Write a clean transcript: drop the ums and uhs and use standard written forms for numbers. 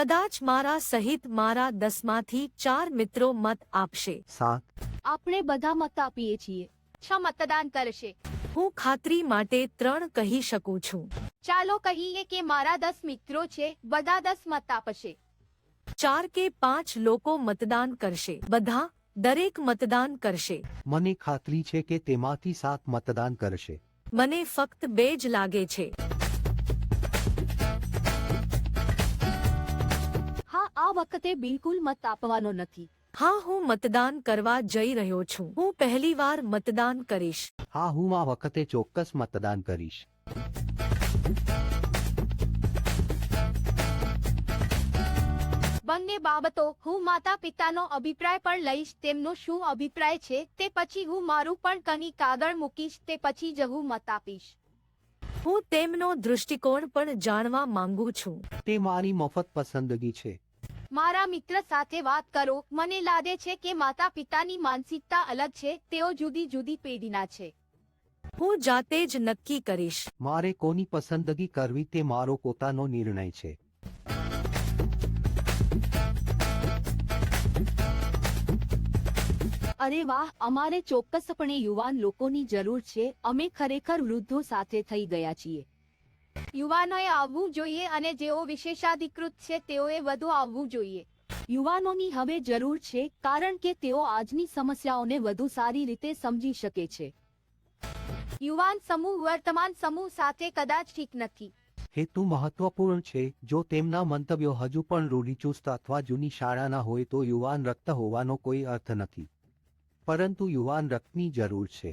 કદાચ મારા સહિત મારા 10માંથી 4 મિત્રો મત આપશે। 7 આપણે બધા મત આપીએ છીએ। 6 મતદાન કરશે। હું ખાતરી માટે 3 કહી શકું છું। ચાલો કહીએ કે મારા 10 મિત્રો છે, બધા 10 મત આપશે। 4 કે 5 લોકો મતદાન કરશે। બધા દરેક મતદાન કરશે। મને ખાતરી છે કે તેમાંથી 7 મતદાન કરશે। મને ફક્ત 2 જ લાગે છે। હા, આ વખતે બિલકુલ મત આપવાનો નથી। હા, હું મતદાન કરવા જઈ રહ્યો છું। હું પહેલીવાર મતદાન કરીશ। હા, હું આ વખતે ચોક્કસ મતદાન કરીશ। બંને બાબતો હું માતા પિતાનો અભિપ્રાય પણ લઈશ, તેમનો શું અભિપ્રાય છે તે પછી હું મારું પણ કંઈક આગળ મૂકીશ, તે પછી જ હું મત આપીશ। હું તેમનો દૃષ્ટિકોણ પણ જાણવા માંગુ છું। તે મારી મફત પસંદગી છે। મારા મિત્ર સાથે વાત કરો। મને લાગે છે કે માતા પિતાની માનસિકતા અલગ છે, તેઓ જુદી જુદી પેઢીના છે। હું જાતે જ નક્કી કરીશ। મારે કોની પસંદગી કરવી તે મારો પોતાનો નિર્ણય છે। અરે વાહ, અમારે ચોક્કસપણે યુવાન લોકોની જરૂર છે। અમે ખરેખર વૃદ્ધો સાથે થઈ ગયા છીએ। યુવાનોએ આવવું જોઈએ અને જેઓ વિશેષાધિકૃત છે તેઓએ વધુ આવવું જોઈએ। યુવાનોની હવે જરૂર છે કારણ કે તેઓ આજની સમસ્યાઓને વધુ સારી રીતે સમજી શકે છે। યુવાન સમૂહ વર્તમાન સમૂહ સાથે કદાચ ઠીક નથી। હેતુ મહત્વપૂર્ણ છે। જો તેમના મંતવ્યો હજુ પણ રૂઢિચુસ્ત અથવા જૂની શાળાના હોય તો યુવાન રક્ત હોવાનો કોઈ અર્થ નથી, પરંતુ યુવાન રક્તની જરૂર છે।